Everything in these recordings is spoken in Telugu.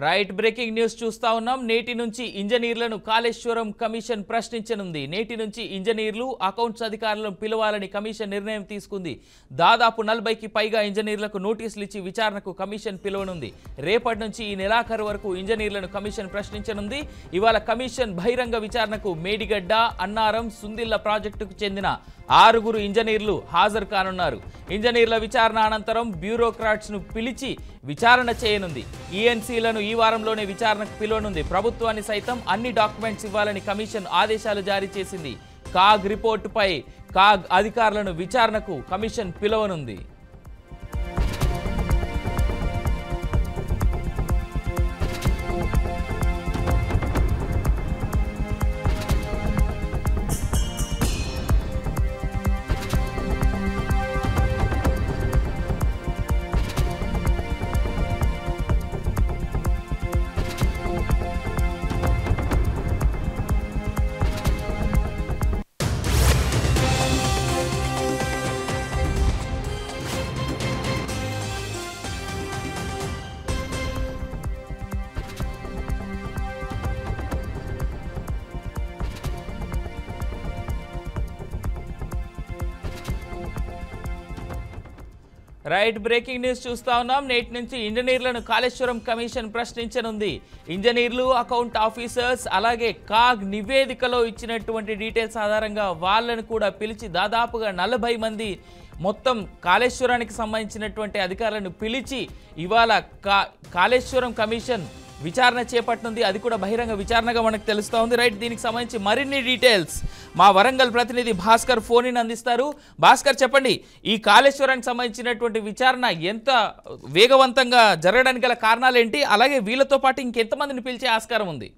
రైట్ బ్రేకింగ్ న్యూస్ చూస్తా ఉన్నాం. నేటి నుంచి ఇంజనీర్లను కాళేశ్వరం కమిషన్ ప్రశ్నించనుంది. నేటి నుంచి ఇంజనీర్లు అకౌంట్స్ అధికారులను పిలవాలని కమిషన్ నిర్ణయం తీసుకుంది. దాదాపు 40కి పైగా ఇంజనీర్లకు నోటీసులు ఇచ్చి విచారణకు కమిషన్ పిలువనుంది. రేపటి నుంచి ఈ నెలాఖరు వరకు ఇంజనీర్లను కమిషన్ ప్రశ్నించనుంది. ఇవాళ కమిషన్ బహిరంగ విచారణకు మేడిగడ్డ, అన్నారం, సుందిల్ల ప్రాజెక్టుకు చెందిన 6 ఇంజనీర్లు హాజరు కానున్నారు. ఇంజనీర్ల విచారణ అనంతరం బ్యూరోక్రాట్స్ ను పిలిచి విచారణ చేయనుంది. ఈఎన్సీలను ఈ వారంలోనే విచారణకు పిలువనుంది. ప్రభుత్వాన్ని సైతం అన్ని డాక్యుమెంట్స్ ఇవ్వాలని కమిషన్ ఆదేశాలు జారీ చేసింది. కాగ్ రిపోర్టుపై కాగ్ అధికారులను విచారణకు కమిషన్ పిలువనుంది. రైట్ బ్రేకింగ్ న్యూస్ చూస్తా ఉన్నాం. నేటి నుంచి ఇంజనీర్లను కాళేశ్వరం కమిషన్ ప్రశ్నించనుంది. ఇంజనీర్లు, అకౌంట్ ఆఫీసర్స్, అలాగే కాగ్ నివేదికలో ఇచ్చినటువంటి డీటెయిల్స్ ఆధారంగా వాళ్ళను కూడా పిలిచి దాదాపుగా 40 మంది మొత్తం కాళేశ్వరానికి సంబంధించినటువంటి అధికారులను పిలిచి ఇవాళ కాళేశ్వరం కమిషన్ విచారణ చేపట్టనుంది. అది కూడా బహిరంగ విచారణగా మనకు తెలుస్తూ ఉంది. రైట్, దీనికి సంబంధించి మరిన్ని డీటెయిల్స్ మా వరంగల్ ప్రతినిధి భాస్కర్ ఫోన్ అందిస్తారు. భాస్కర్, చెప్పండి, ఈ కాళేశ్వరానికి సంబంధించినటువంటి విచారణ ఎంత వేగవంతంగా జరగడానికి గల కారణాలు ఏంటి? అలాగే వీళ్ళతో పాటు ఇంకెంతమందిని పిలిచే ఆస్కారం ఉంది?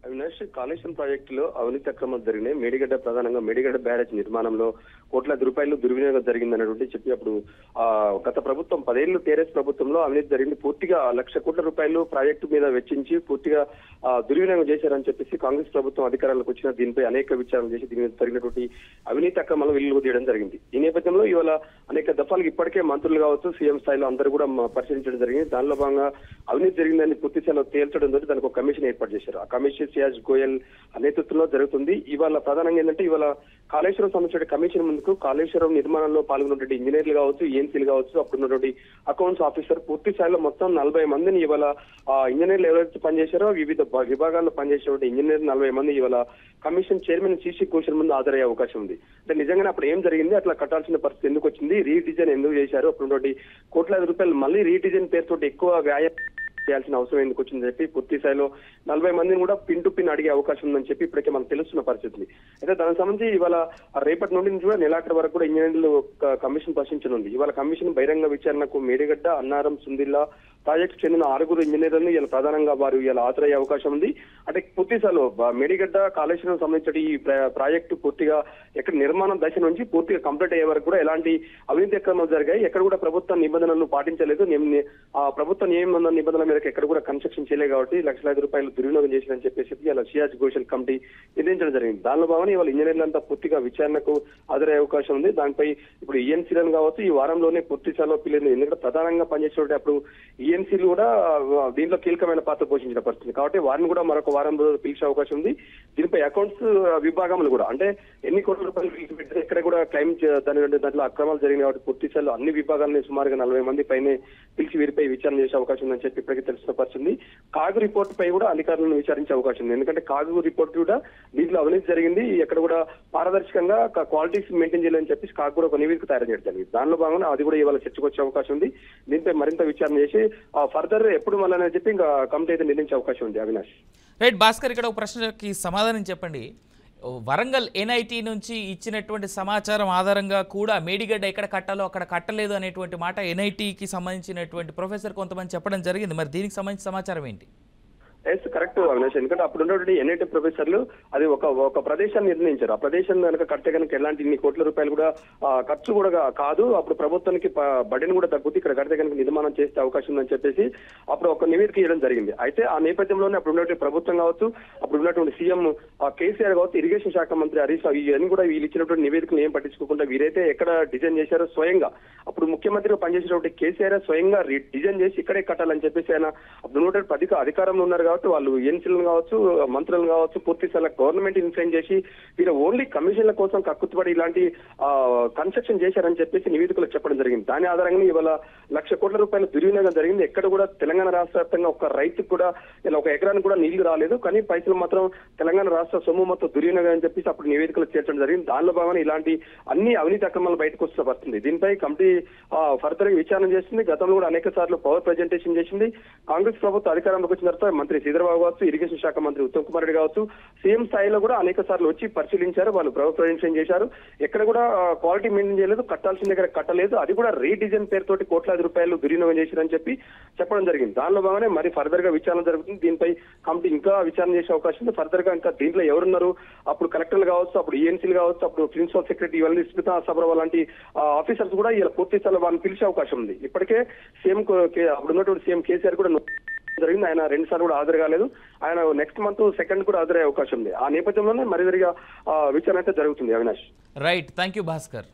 అవినాష్, కాళేశ్వరం ప్రాజెక్టులో అవినీతి అక్రమాలు జరిగినాయి. మేడిగడ్డ, ప్రధానంగా మేడిగడ్డ బ్యారేజ్ నిర్మాణంలో కోట్లాది రూపాయలు దుర్వినియోగం జరిగిందన్నటువంటి చెప్పి అప్పుడు గత ప్రభుత్వం 10 ఏళ్ళు టీఆర్ఎస్ ప్రభుత్వంలో అవినీతి జరిగింది. పూర్తిగా 1,00,000 కోట్ల రూపాయలు ప్రాజెక్టు మీద వెచ్చించి పూర్తిగా దుర్వినియోగం చేశారని చెప్పేసి కాంగ్రెస్ ప్రభుత్వం అధికారంలోకి వచ్చిన దీనిపై అనేక విచారణ చేసి దీని మీద జరిగినటువంటి అవినీతి అక్రమాలు వెలుగు తీయడం జరిగింది. ఈ నేపథ్యంలో ఇవాళ అనేక దఫాలకు ఇప్పటికే మంత్రులు కావచ్చు, సీఎం స్థాయిలో అందరూ కూడా పరిశీలించడం జరిగింది. దానిలో భాగంగా అవినీతి జరిగిందని పూర్తి స్థాయిలో తేల్చడం ద్వారా దానికి ఒక కమిషన్ ఏర్పాటు చేశారు. ఆ కమిషన్ సియాజ్ గోయల్ నేతృత్వంలో జరుగుతుంది. ఇవాళ ప్రధానంగా ఏంటంటే ఇవాళ కాళేశ్వరం సంబంధించిన కమిషన్ ముందుకు కాళేశ్వరం నిర్మాణంలో పాల్గొన్నటువంటి ఇంజనీర్లు కావచ్చు, ఈఎన్సీలు కావచ్చు, అప్పుడున్నటువంటి అకౌంట్స్ ఆఫీసర్ పూర్తి స్థాయిలో మొత్తం 40 మందిని ఇవాళ ఇంజనీర్లు ఎవరైతే పనిచేశారో వివిధ విభాగాల్లో పనిచేసేటువంటి ఇంజనీర్లు 40 మంది ఇవాళ కమిషన్ చైర్మన్ సీసీ కౌన్సిల్ ముందు హాజరయ్యే అవకాశం ఉంది. అంటే నిజంగానే అప్పుడు ఏం జరిగింది, అట్లా కట్టాల్సిన పరిస్థితి ఎందుకు వచ్చింది, రీడిజైన్ ఎందుకు చేశారు, అప్పుడున్నటువంటి కోట్లాది రూపాయలు మళ్ళీ రీడిజైన్ పేరుతో ఎక్కువ వ్యాయామం చేయాల్సిన అవసరం ఎందుకు వచ్చిందని చెప్పి పూర్తి స్థాయిలో 40 మందిని కూడా పిన్ టు పిన్ అడిగే అవకాశం ఉందని చెప్పి ఇప్పటికే మనకు తెలుస్తున్న పరిస్థితి. అయితే దానికి సంబంధించి ఇవాళ రేపటి నుండి కూడా నెలాఖరు వరకు కూడా ఇంజనీర్లు కమిషన్ ప్రశ్నించనుంది. ఇవాళ కమిషన్ బహిరంగ విచారణకు మేడిగడ్డ, అన్నారం, సుందిల్ల ప్రాజెక్టు చెందిన 6 ఇంజనీర్లను ఇలా ప్రధానంగా వారు ఇలా హాజరయ్యే అవకాశం ఉంది. అంటే పూర్తి స్థాయిలో మేడిగడ్డ, కాళేశ్వరం సంబంధించిన ఈ ప్రాజెక్టు పూర్తిగా ఎక్కడ నిర్మాణం దశ నుంచి పూర్తిగా కంప్లీట్ అయ్యే వరకు కూడా ఎలాంటి అవినీతి అక్రమాలు జరిగాయి, ఎక్కడ కూడా ప్రభుత్వ నిబంధనలను పాటించలేదు, ప్రభుత్వ నిబంధనల మేరకు ఎక్కడ కూడా కన్స్ట్రక్షన్ చేయలేదు కాబట్టి లక్షలాది రూపాయలు దుర్వినియోగం చేసిందని చెప్పేసి ఇలా సియాజ్ గోయల్ కమిటీ నిర్ణయించడం జరిగింది. దానిలో భాగంగా ఇవాళ ఇంజనీర్లంతా పూర్తిగా విచారణకు హాజరయ్యే అవకాశం ఉంది. దానిపై ఇప్పుడు ఈఎన్సీలను కావచ్చు ఈ వారంలోనే పూర్తి స్థాయిలో పిల్లలు ఎందుకంటే ప్రధానంగా పనిచేసేటువంటి అప్పుడు ఈఎన్సీలు కూడా దీంట్లో కీలకమైన పాత్ర పోషించిన పరిస్థితి కాబట్టి వారిని కూడా మరొక వారం రోజులు పిలిచే అవకాశం ఉంది. దీనిపై అకౌంట్స్ విభాగంలో కూడా అంటే ఎన్ని కోట్ల రూపాయలు ఎక్కడ కూడా క్లైమ్ దాంట్లో అక్రమాలు జరిగినాయి కాబట్టి పూర్తి స్థాయిలో అన్ని విభాగాలని సుమారుగా 40 మంది పైనే పిలిచి వీరిపై విచారణ చేసే అవకాశం ఉందని చెప్పి ఇప్పటికీ తెలుస్తున్న పరిస్థితి. కాగు రిపోర్ట్ పై కూడా అధికారులను విచారించే అవకాశం ఉంది. ఎందుకంటే కాగు రిపోర్ట్ కూడా దీంట్లో అవినీతి జరిగింది, ఎక్కడ కూడా పారదర్శకంగా క్వాలిటీస్ మెయింటైన్ చేయాలని చెప్పి కాగు కూడా ఒక నివేదిక తయారు చేయడం జరిగింది. దానిలో భాగంగా అది కూడా ఇవాళ చర్చకు వచ్చే అవకాశం ఉంది. దీనిపై మరింత విచారణ చేసి ఫర్దర్ ఎప్పుడు మళ్ళీ చెప్పి ఇంకా కమిటీ అయితే నిర్ణయించే అవకాశం ఉంది. అవినాష్, రైట్ భాస్కర్, ఇక్కడ ఒక ప్రశ్నకి సమాధానం చెప్పండి. వరంగల్ ఎన్ఐటి నుంచి ఇచ్చినటువంటి సమాచారం ఆధారంగా కూడా మేడిగడ్డ ఎక్కడ కట్టాలో అక్కడ కట్టలేదు అనేటువంటి మాట ఎన్ఐటికి సంబంధించినటువంటి ప్రొఫెసర్ కొంతమంది చెప్పడం జరిగింది. మరి దీనికి సంబంధించిన సమాచారం ఏంటి? Yes correct Avinash. ఎందుకంటే అప్పుడు ఉన్నటువంటి ఎన్ఐటి ప్రొఫెసర్లు అది ఒక ప్రదేశాన్ని నిర్ణయించారు. ఆ ప్రదేశం కనుక కడితే కనుక ఎలాంటి ఇన్ని కోట్ల రూపాయలు కూడా ఖర్చు కూడా కాదు, అప్పుడు ప్రభుత్వానికి బడిని కూడా తగ్గుతుంది, ఇక్కడ కడితే కనుక నిర్మాణం చేసే అవకాశం ఉందని చెప్పేసి అప్పుడు ఒక నివేదిక ఇవ్వడం జరిగింది. అయితే ఆ నేపథ్యంలోనే అప్పుడు ఉన్నటువంటి ప్రభుత్వం కావచ్చు, అప్పుడు ఉన్నటువంటి సీఎం కేసీఆర్ కావచ్చు, ఇరిగేషన్ శాఖ మంత్రి హరీష్ రావు ఇవన్నీ కూడా వీళ్ళు ఇచ్చినటువంటి నివేదికలు ఏం పట్టించుకోకుండా వీరైతే ఎక్కడ డిజైన్ చేశారో స్వయంగా అప్పుడు ముఖ్యమంత్రిగా పనిచేసినటువంటి కేసీఆర్ స్వయంగా డిజైన్ చేసి ఇక్కడే కట్టాలని చెప్పేసి ఆయన అప్పుడు ఉన్నటువంటి అధికారంలో ఉన్నారు కాబట్టి వాళ్ళు ఎన్సీలను కావచ్చు, మంత్రులను కావచ్చు, పూర్తి స్థాయిలో గవర్నమెంట్ ఇన్ఫ్లుయెన్స్ చేసి వీరు ఓన్లీ కమిషన్ల కోసం కక్కుతుపడి ఇలాంటి కన్స్ట్రక్షన్ చేశారని చెప్పేసి నివేదికలు చెప్పడం జరిగింది. దాని ఆధారంగా ఇవాళ 1,00,000 కోట్ల రూపాయల దుర్వినియోగం జరిగింది. ఎక్కడ కూడా తెలంగాణ రాష్ట్ర వ్యాప్తంగా ఒక రైతుకు కూడా ఇలా ఒక ఎకరానికి కూడా నీళ్లు రాలేదు, కానీ పైసలు మాత్రం తెలంగాణ రాష్ట్ర సొమ్ము మొత్తం దుర్వినియోగం అని చెప్పేసి అప్పుడు నివేదికలు చేర్చడం జరిగింది. దానిలో భాగంగా ఇలాంటి అన్ని అవినీతి అక్రమాలు బయటకు వస్తూ వస్తుంది. దీనిపై కమిటీ ఫర్దర్ గా విచారణ చేస్తుంది. గతంలో కూడా అనేక సార్లు పవర్ ప్రజెంటేషన్ చేసింది. కాంగ్రెస్ ప్రభుత్వం అధికారంలోకి వచ్చిన తర్వాత మంత్రి శ్రీధర్బాబు కావచ్చు, ఇరిగేషన్ శాఖ మంత్రి ఉత్తమ్ కుమార్ రెడ్డి కావచ్చు, సీఎం స్థాయిలో కూడా అనేక సార్లు వచ్చి పరిశీలించారు. వాళ్ళు పవర్ ప్రజెంటేషన్ చేశారు. ఎక్కడ కూడా క్వాలిటీ మెయింటైన్ చేయలేదు, కట్టాల్సిన దగ్గర కట్టలేదు, అది కూడా రీడిజైన్ పేరుతోటి కోట్లాది రూపాయలు దుర్వినియోగం చేశారని చెప్పి చెప్పడం జరిగింది. దానిలో భాగంగానే మరి ఫర్దర్ గా విచారణ జరుగుతుంది. దీనిపై కమిటీ ఇంకా విచారణ చేసే అవకాశం ఉంది. ఫర్దర్ గా ఇంకా దీంట్లో ఎవరున్నారు, అప్పుడు కలెక్టర్లు కావచ్చు, అప్పుడు ఈఎన్సీలు కావచ్చు, అప్పుడు ప్రిన్సిపల్ సెక్రటరీ ఇవన్నీ స్మితా సబర్వా లాంటి ఆఫీసర్స్ కూడా ఇలా పూర్తి స్థాయిలో వాళ్ళని పిలిచే అవకాశం ఉంది. ఇప్పటికే సీఎం అప్పుడు ఉన్నటువంటి సీఎం కేసీఆర్ కూడా జరిగింది. ఆయన 2 సార్లు కూడా హాజరు కాలేదు. ఆయన నెక్స్ట్ మంత్ 2 కూడా హాజరయ్యే అవకాశం ఉంది. ఆ నేపథ్యంలోనే మరిదిగా విచారణ అయితే జరుగుతుంది. Avinash. Right, thank you Bhaskar.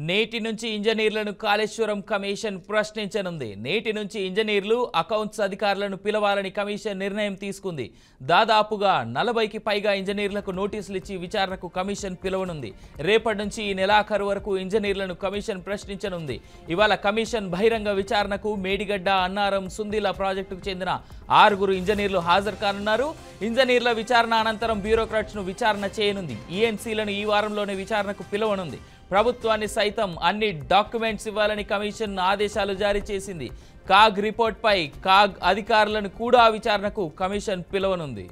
నేటి నుంచి ఇంజనీర్లను కాళేశ్వరం కమిషన్ ప్రశ్నించనుంది. నేటి నుంచి ఇంజనీర్లు, అకౌంట్స్ అధికారులను పిలవాలని కమిషన్ నిర్ణయం తీసుకుంది. దాదాపుగా 40కి పైగా ఇంజనీర్లకు నోటీసులు ఇచ్చి విచారణకు కమిషన్ పిలువనుంది. రేపటి నుంచి ఈ నెలాఖరు వరకు ఇంజనీర్లను కమిషన్ ప్రశ్నించనుంది. ఇవాళ కమిషన్ బహిరంగ విచారణకు మేడిగడ్డ, అన్నారం, సుందిల ప్రాజెక్టుకు చెందిన 6 ఇంజనీర్లు హాజరు కానున్నారు. ఇంజనీర్ల విచారణ అనంతరం బ్యూరోక్రాట్స్ను విచారణ చేయనుంది. ఈఎన్సీలను ఈ వారంలోనే విచారణకు పిలువనుంది. ప్రభుత్వాన్ని సైతం అన్ని డాక్యుమెంట్స్ ఇవ్వాలని కమిషన్ ఆదేశాలు జారీ చేసింది. కాగ్ రిపోర్ట్పై కాగ్ అధికారులను కూడా విచారణకు కమిషన్ పిలువనుంది.